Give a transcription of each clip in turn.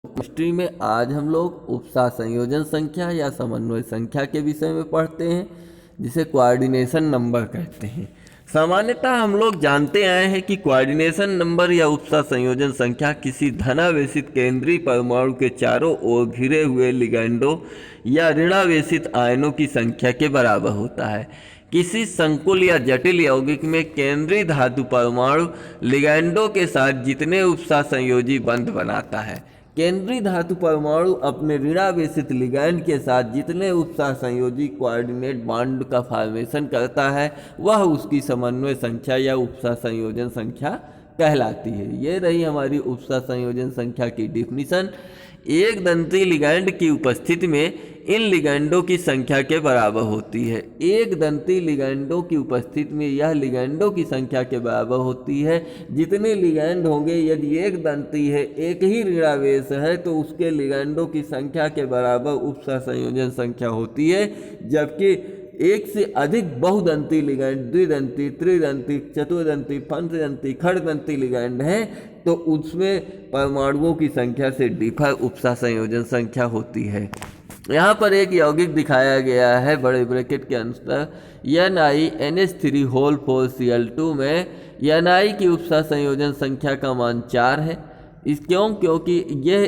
Chemistry में आज हम लोग उपसार संयोजन संख्या या समन्वय संख्या के विषय में पढ़ते हैं, जिसे कोऑर्डिनेशन नंबर कहते हैं। सामान्यतः हम लोग जानते आए हैं कि कोऑर्डिनेशन नंबर या उपसार संयोजन संख्या किसी धनावेशित केंद्रीय परमाणु के चारों ओर घिरे हुए लिगैंडों या ऋणावेशित आयनों की संख्या के बराबर होता है। किसी संकुल या जटिल यौगिक में केंद्रीय धातु परमाणु लिगैंडों के साथ जितने उपसार संयोजी बंध बनाता है, केंद्रीय धातु परमाणु अपने ऋणावेशित लिगैंड के साथ जितने उपसार संयोजी कोऑर्डिनेट बॉन्ड का फॉर्मेशन करता है, वह उसकी समन्वय संख्या या उपसार संयोजन संख्या कहलाती है। ये रही हमारी उपसार संयोजन संख्या की डिफिनीशन। एक दंती लिगैंड की उपस्थिति में इन लिगैंडों की संख्या के बराबर होती है। एक दंती लिगैंडों की उपस्थिति में यह लिगैंडों की संख्या के बराबर होती है। जितने लिगैंड होंगे, यदि एक दंती है, एक ही ऋणावेश है, तो उसके लिगैंडों की संख्या के बराबर उपसार संयोजन संख्या होती है। जबकि एक से अधिक बहुदंती लिगैंड, द्विदंती, त्रिदंती, चतुर्दंती, पंचदंती, खड़दंती लिगैंड है, तो उसमें परमाणुओं की संख्या से डिफर उपसार संयोजन संख्या होती है। यहाँ पर एक यौगिक दिखाया गया है बड़े ब्रैकेट के अंदर NiNH3 4Cl2 में Ni की उपसार संयोजन संख्या का मान 4 है। क्योंकि यह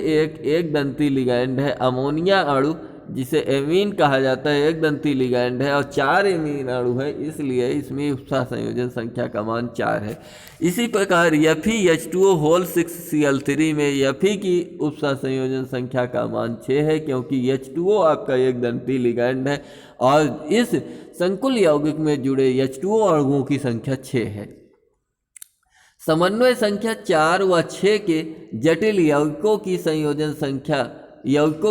एक दंती लिगैंड है। अमोनिया अणु, जिसे एमीन कहा जाता है, एक दंती लिगैंड है और 4 एमीन अणु है, इसलिए इसमें उपसार संयोजन संख्या का मान 4 है। इसी प्रकार FeH2O6Cl3 में Fe की उपसार संयोजन संख्या का मान 6 है, क्योंकि H2O आपका एक दंती लिगैंड है और इस संकुल यौगिक में जुड़े H2O अणुओं की संख्या 6 है। समन्वय संख्या 4 व 6 के जटिल यौगिकों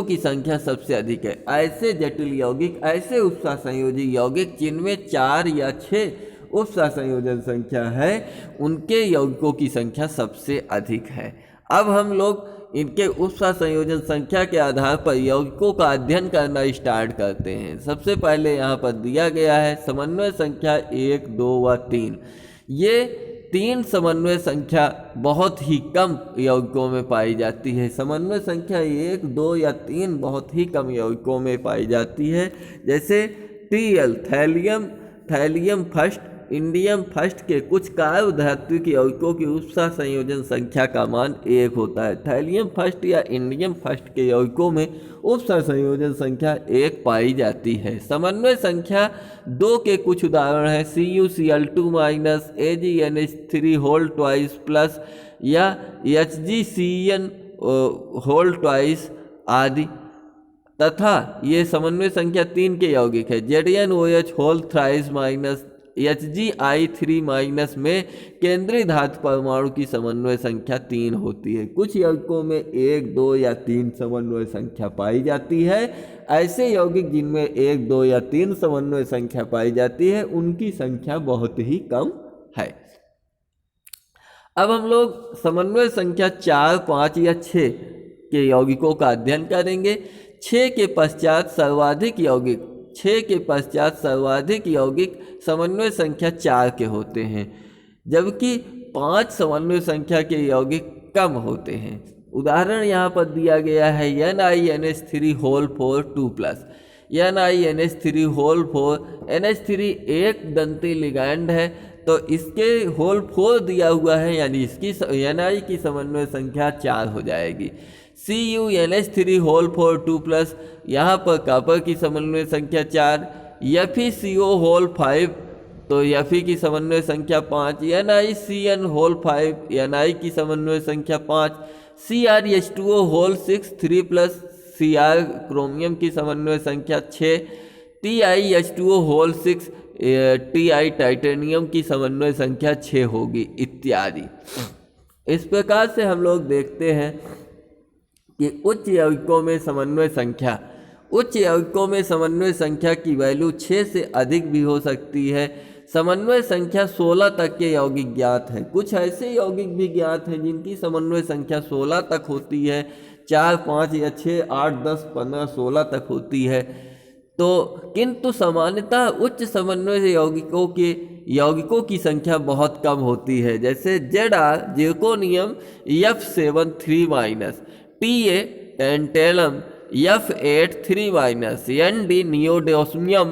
की संख्या सबसे अधिक है। ऐसे जटिल यौगिक, ऐसे उपसार संयोजी यौगिक जिनमें 4 या 6 उपसार संयोजन संख्या है, उनके यौगिकों की संख्या सबसे अधिक है। अब हम लोग इनके उपसार संयोजन संख्या के आधार पर यौगिकों का अध्ययन करना स्टार्ट करते हैं। सबसे पहले यहाँ पर दिया गया है समन्वय संख्या 1, 2 व 3। ये 3 समन्वय संख्या बहुत ही कम यौगिकों में पाई जाती है। समन्वय संख्या 1, 2 या 3 बहुत ही कम यौगिकों में पाई जाती है। जैसे Tl, thallium first, indium first के कुछ कार्बधात्विक यौगिकों की उपसार संयोजन संख्या का मान 1 होता है। थैलियम फर्स्ट या इंडियम फर्स्ट के यौगिकों में उपसार संयोजन संख्या 1 पाई जाती है। समन्वय संख्या 2 के कुछ उदाहरण हैं CuCl2- AgNH3 या HgCN आदि। तथा ये समन्वय संख्या 3 के यौगिक है। ZnOH HgI3- में केंद्रीय धातु परमाणु की समन्वय संख्या 3 होती है। कुछ यौगिकों में 1, 2 या 3 समन्वय संख्या पाई जाती है। ऐसे यौगिक जिनमें 1, 2 या 3 समन्वय संख्या पाई जाती है, उनकी संख्या बहुत ही कम है। अब हम लोग समन्वय संख्या 4, 5 या 6 के यौगिकों का अध्ययन करेंगे। 6 के पश्चात सर्वाधिक यौगिक समन्वय संख्या 4 के होते हैं, जबकि 5 समन्वय संख्या के यौगिक कम होते हैं। उदाहरण यहाँ पर दिया गया है NiNH3 2+। NiNH3 NH3 एक दंती लिगैंड है, तो इसके होल 4 दिया हुआ है, यानी इसकी Ni की समन्वय संख्या 4 हो जाएगी। CuNH3 2+, यहाँ पर कॉपर की समन्वय संख्या 4। FeCO 5, तो Fe की समन्वय संख्या 5। NiCN 5, Ni की समन्वय संख्या 5। CrH2O 6 3+, Cr क्रोमियम की समन्वय संख्या 6। TiH2O 6, Ti टाइटेनियम की समन्वय संख्या 6 होगी, इत्यादि। इस प्रकार से हम लोग देखते हैं कि उच्च यौगिकों में समन्वय संख्या की वैल्यू 6 से अधिक भी हो सकती है। समन्वय संख्या 16 तक के यौगिक ज्ञात हैं। कुछ ऐसे यौगिक भी ज्ञात हैं जिनकी समन्वय संख्या 16 तक होती है। 4, 5 या 6, 8, 10, 15, 16 तक होती है। तो किंतु सामान्यतः उच्च समन्वय यौगिकों की संख्या बहुत कम होती है। जैसे Zr zirconium F7 3-, TA tantalum, F8 3- ND neodymium,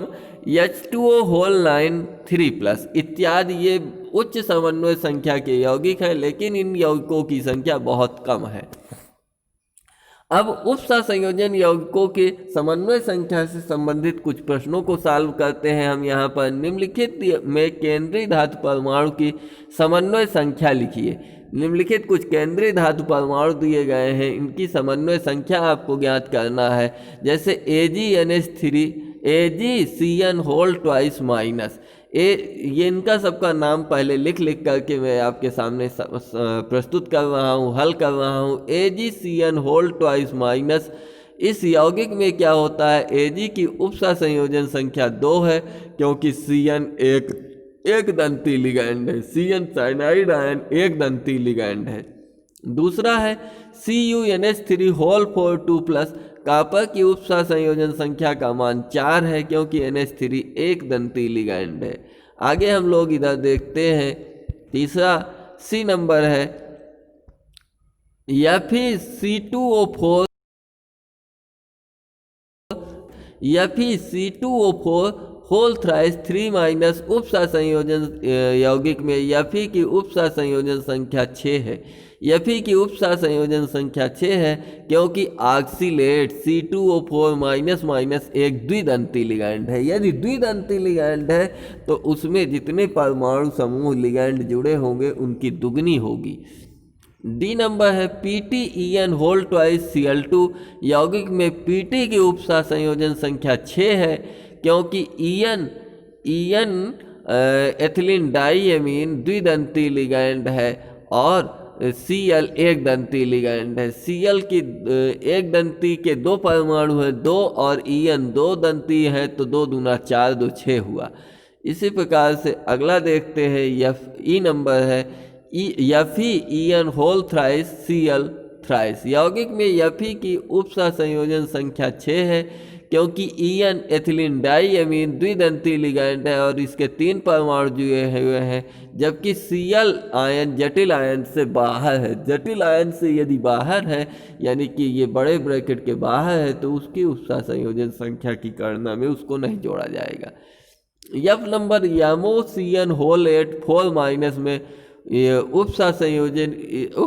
H2O whole 9 3+ इत्यादि ये उच्च समन्वय संख्या के यौगिक हैं, लेकिन इन यौगिकों की संख्या बहुत कम है। अब उप सहसंयोजन यौगिकों के समन्वय संख्या से संबंधित कुछ प्रश्नों को सॉल्व करते हैं हम यहाँ पर। निम्नलिखित में केंद्रीय धातु परमाणु की समन्वय संख्या लिखिए। निम्नलिखित कुछ केंद्रीय धातु परमाणु दिए गए हैं, इनकी समन्वय संख्या आपको ज्ञात करना है। जैसे AgNH3 AgCN whole twice minus, ये इनका सबका नाम पहले लिख करके मैं आपके सामने प्रस्तुत कर रहा हूँ, हल कर रहा हूँ। AgCN होल ट्वाइस माइनस, इस यौगिक में क्या होता है, Ag की उप सहसंयोजन संख्या 2 है, क्योंकि Cn एक दंती लिगैंड है। Cn साइनाइड आयन एक दंती लिगैंड है। दूसरा है CuNH3 होल 4 2+, कॉपर की उप सहसंयोजन संख्या का मान 4 है, क्योंकि NH3 एक दंती लिगैंड है। आगे हम लोग इधर देखते हैं, तीसरा C नंबर है Fe2O4 होल थ्राइस 3- उप सहसंयोजन यौगिक में Fe की उप सहसंयोजन संख्या 6 है। Fe की उप सहसंयोजन संख्या 6 है, क्योंकि ऑक्सीलेट C2O4- एक द्विदंती लिगैंड है। यदि द्विदंती लिगैंड है तो उसमें जितने परमाणु समूह लिगैंड जुड़े होंगे उनकी दुगनी होगी। D नंबर है PtEN होल ट्वाइस Cl2, यौगिक में Pt की उप सहसंयोजन संख्या 6 है, क्योंकि EN एथिलीन डाईएमीन द्विदंती लिगैंड है और Cl एक दंती लिगैंड है। Cl की एक दंती के 2 परमाणु है 2 और EN 2 दंती है, तो 2 दूना 4 2 6 हुआ। इसी प्रकार से अगला देखते हैं, E नंबर है FeEN whole thrice Cl thrice, यौगिक में Fe की उप सहसंयोजन संख्या 6 है, क्योंकि EN एथिलीन डाईएमीन द्विदंती लिगैंड है और इसके 3 परमाणु जुड़े हुए हैं, जबकि Cl आयन जटिल आयन से बाहर है। जटिल आयन से यदि बाहर है, यानी कि ये बड़े ब्रैकेट के बाहर है, तो उसकी उप सहसंयोजन संख्या की गणना में उसको नहीं जोड़ा जाएगा। F नंबर YaMoCN होल 8 4- में ये उप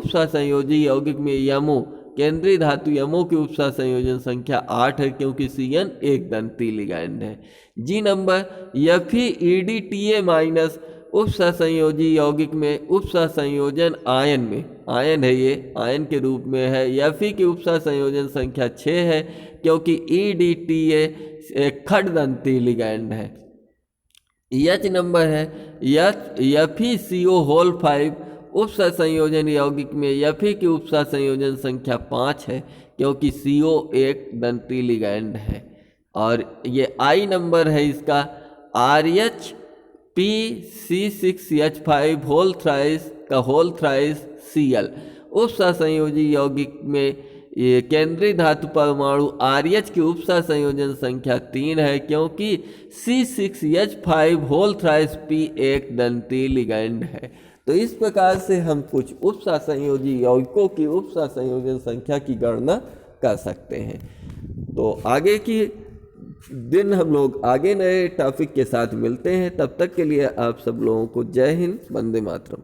सहसंयोजी यौगिक में यमो केंद्रीय धातु यमो की उप सहसंयोजन संख्या 8 है, क्योंकि Cn एक दंती लिगैंड है। G नंबर FeEDTA- उप सहसंयोजी यौगिक में उप सहसंयोजन आयन में, आयन है ये, आयन के रूप में है। Fe की उप सहसंयोजन संख्या 6 है, क्योंकि EDTA एक खड़दंती लिगैंड है। H नंबर है FeCO होल 5, उप सहसंयोजन यौगिक में Fe की उप सहसंयोजन संख्या 5 है, क्योंकि CO एक दंती लिगैंड है। और ये I नंबर है इसका RHPC6H5 होल थ्राइस का होल थ्राइस Cl, उप सहसंयोजी यौगिक में ये केंद्रीय धातु परमाणु RH की उप सहसंयोजन संख्या 3 है, क्योंकि C6H5 होल थ्राइस P एक दंती लिगैंड है। तो इस प्रकार से हम कुछ उप सहसंयोजी यौगिकों की उप सहसंयोजन संख्या की गणना कर सकते हैं। तो आगे की दिन हम लोग आगे नए टॉपिक के साथ मिलते हैं। तब तक के लिए आप सब लोगों को जय हिंद, वंदे मातरम।